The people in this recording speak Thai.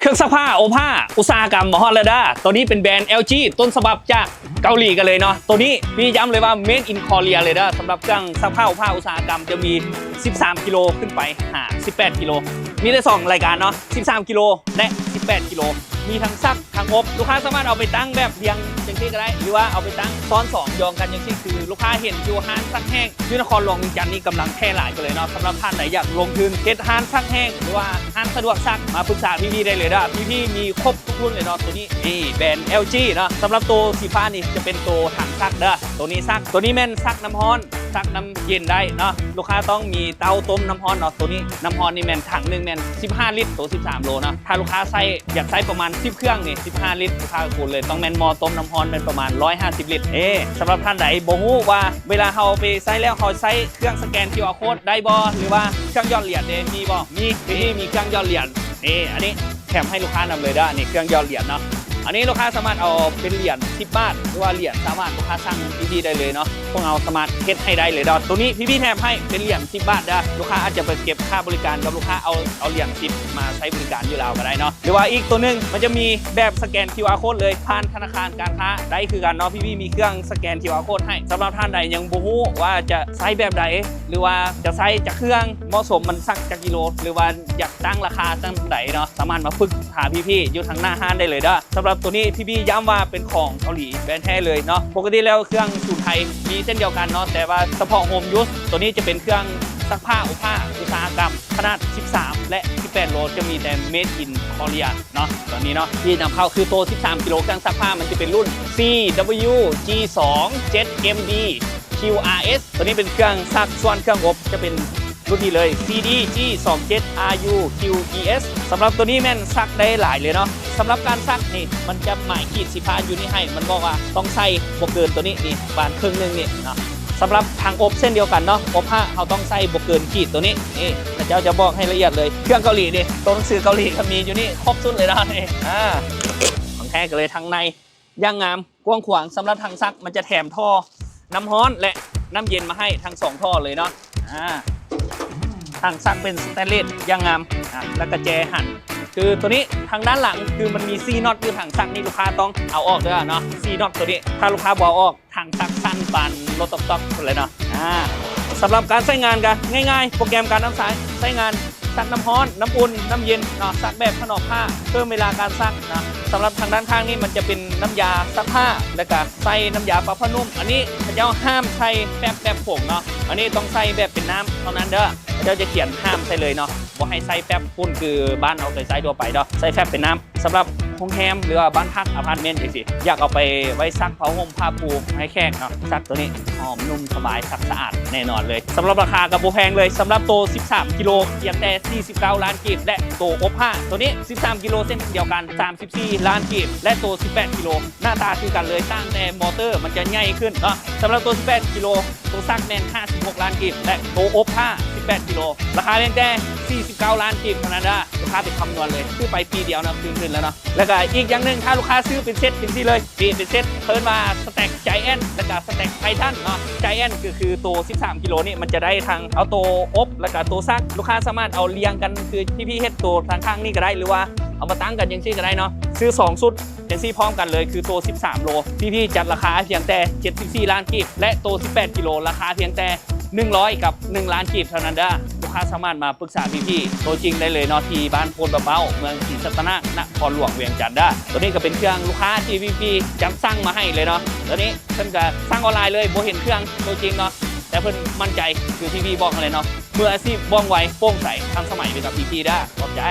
เครื่องซักผ้าโอผ้าอุตสาหกรรมมหอลดาตัวนี้เป็นแบรนด์ LG ต้นฉบับจากเกาหลีกันเลยเนาะตัวนี้พี่ย้ำเลยว่า Made in Korea เลยนะสำหรับเครื่องซักผ้าโอผ้าอุตสาหกรรมจะมี13กิโลขึ้นไปหา18กิโลมีได้2รายการเนาะ13กิโลและ18กิโลมีทั้งซักทั้งอบลูกค้าสามารถเอาไปตั้งแบบเรียงอย่างที่ก็ได้หรือว่าเอาไปตั้งซ้อน2ยองกันอย่างที่คือลูกค้าเห็นอยู่ห้านซักแห้งที่นครหลวงเวียงจันทร์นี่กำลังแพร่หลายกันเลยเนาะสำหรับท่านไหนอยากลงทุนเฮ็ดห้านซักแห้งหรือว่าห้านสะดวกซักมาปรึกษาพี่ๆได้เลยนะพี่ๆมีครบทุกรุ่นเลยเนาะตัวนี้นี่แบรนด์ LG เนาะสำหรับตัวสีฟ้านี่จะเป็นตัวถังซักเด้อตัวนี้ซักตัวนี้แม่นซักน้ำร้อนซักน้ำเย็นได้เนาะลูกค้าต้องมีเตาต้มน้ำร้อนเนาะตัวนี้น้ำร้อนนี่แม่นถังนึงแม่น15ลิตรตัว13โลเนาะถ้าลูกค้าใส่อยากใส่ประมาณ10เครื่องนี่15ลิตรลูกค้าคูณเลยต้องแม่นหม้อต้มน้ำร้อนเป็นประมาณ150ลิตรสำหรับท่านใดบ่ฮู้ว่าเวลาเฮาไปใส่แล้วเฮาใช้เครื่องสแกน QR Code ได้บ่หรือว่าเครื่องหยอดเหรียญมีบ่มีเครื่องหยอดเหรียญอันนี้แถมให้ลูกค้านำเลยเด้อนี่เครื่องหยอดเหรียญเนาะอันนี้ลูกค้าสามารถเอาเป็นเหรียญ10 บาทหรือว่าเหรียญสามารถลูกค้าสั่งพี่ๆได้เลยเนาะพวกเราสามารถเฮ็ดให้ได้เลยเนาะตัวนี้พี่ๆแถมให้เป็นเหรียญ10 บาทได้ลูกค้าอาจจะไปเก็บค่าบริการกับลูกค้าเอาเหรียญ10มาใช้บริการอยู่แล้วก็ได้เนาะหรือว่าอีกตัวนึงมันจะมีแบบสแกน QR Code เลยผ่านธนาคารการค้าได้คือกันเนาะพี่ๆมีเครื่องสแกน QR Code ให้สำหรับท่านใดยังบ่ฮู้ว่าจะใช้แบบใดหรือว่าจะใช้จากเครื่องเหมาะสมมันสักจากกิโลหรือว่าอยากตั้งราคาตั้งไหนเนาะสามารถมาฝึกหาพี่ๆอยู่ทางหน้าห้างได้เลยเด้อสำหรับตัวนี้พี่ๆย้ำว่าเป็นของเกาหลีแบรนด์แท้เลยเนาะปกติแล้วเครื่องสูตรไทยมีเส้นเดียวกันเนาะแต่ว่าเฉพาะโฮมยูสตัวนี้จะเป็นเครื่องซักผ้าอบผ้าอุตสาหกรรมขนาด13และ18โลจะมีแต่ Made in Korea เนาะตัวนี้เนาะที่นำเข้าคือตัว13กิโลเครื่องซักผ้ามันจะเป็นรุ่น CWG2 7MD QRS ตัวนี้เป็นเครื่องซักส่วนเครื่องอบจะเป็นรุ่นนี้เลย CDG27RUQES สำหรับตัวนี้แม่นซักได้หลายเลยเนาะสำหรับการซักนี่มันจะหมายขีดสีฟ้าอยู่นี่ให้มันบอกว่าต้องใส่บวกเกินตัวนี้นี่บานครึ่งนึงนี่เนาะสำหรับทางอบเส้นเดียวกันเนาะอบผ้าเราต้องใส่บวกเกินขีดตัวนี้นี่พระเจ้าจะบอกให้ละเอียดเลยเครื่องเกาหลีนี่ตัวหนังสือเกาหลีก็มีอยู่นี่ครบสุดเลยนะนี่ของแท้กันเลยทางในย่างงามกว้างขวางสำหรับทางซักมันจะแถมท่อน้ำร้อนและน้ำเย็นมาให้ทั้ง2ท่อเลยเนาะทางซักเป็นสแตนเลสย่างงามแล้วก็แจหั่นคือตัวนี้ทางด้านหลังคือมันมีซีน็อตคือถังซักนี่ลูกค้าต้องเอาออกด้วยเนาะซีน็อตตัวนี้ถ้าลูกค้าบอกออกถังซักสั้นปานรถต๊อกๆเลยเนาะสำหรับการใช้งานกันง่ายๆโปรแกรมการน้ำใช้งานซักน้ำร้อนน้ำอุ่นน้ำเย็นเนาะซักแบบถนอมผ้าเพิ่มเวลาการซักนะสำหรับทางด้านข้างนี่มันจะเป็นน้ำยาซักผ้าแล้วก็ใส่น้ำยาปรับผ้านุ่มอันนี้พระเจ้าห้ามใช้แบบผงเนาะอันนี้ต้องใส่แบบเป็นน้ำเท่านั้นเด้อพระเจ้าจะเขียนห้ามใส่เลยเนาะบ่ให้ใส่แฟบปุ่นคือบ้านเอาไปใส่ทั่วไปเนาะใส่แฟบเป็นน้ำสำหรับโรงแรมหรือว่าบ้านพักอพาร์ตเมนต์จังซี่อยากเอาไปไว้ซักผ้าห่มผ้าปูให้แขกเนาะซักตัวนี้หอมนุ่มสบายซักสะอาดแน่นอนเลยสำหรับราคากับบ่แพงเลยสำหรับตัว13กิโลเพียงแต่49ล้านกีบและตัวอบผ้าตัวนี้13กิโลเส้นเดียวกัน34ล้านกีบและตัว18กิโลหน้าตาคือกันเลยตั้งแต่มอเตอร์มันจะใหญ่ขึ้นเนาะสำหรับตัว18กิโลตัวซักแมน56ล้านกีบและตัวอบผ้า18กิโลราคาเพียงแต่49ล้านกีบเท่านั้นนะลูกค้าไปคำนวณเลยซื้อไปปีเดียวนะคืนแล้วเนาะแล้วก็อีกอย่างหนึ่งถ้าลูกค้าซื้อเป็นเซตจริงๆเลยเป็นเซตเพิ่นมาสแต็กใจแอนแล้วก็สแต็กไททันเนาะใจแอนคือตัว13กิโลนี่มันจะได้ทั้งเอาตัวอบแล้วก็ตัวซักลูกค้าสามารถเอาเรียงกันคือพี่เฮ็ดตัวทางข้างนี่ก็ได้หรือว่าเอามาตั้งกันยังซี่ก็ได้เนาะซื้อ2ชุดยังซี่พร้อมกันเลยคือตัว13โลพี่จัดราคาเพียงแต่74ล้านกีบและตัว18กิโลราคาเพียงแต่100กับ1ล้านกีบเท่านั้นเด้อลูกค้าสามารถมาปรึกษาพี่ตัวจริงได้เลยเนาะที่บ้านโพนเบาเมืองศรีสัตนะนครหลวงเวียงจันทร์ได้ตัวนี้ก็เป็นเครื่องลูกค้าที่พี่จำสั่งมาให้เลยเนาะตัวนี้เพิ่นก็สั่งออนไลน์เลยบ่เห็นเครื่องตัวจริงเนาะแต่เพิ่นมั่นใจคือพี่บอกเลยเนาะเมื่ออาชีพว่องไวโปร่งใสทันสมัยไปกับพี่ได้ขอบใจ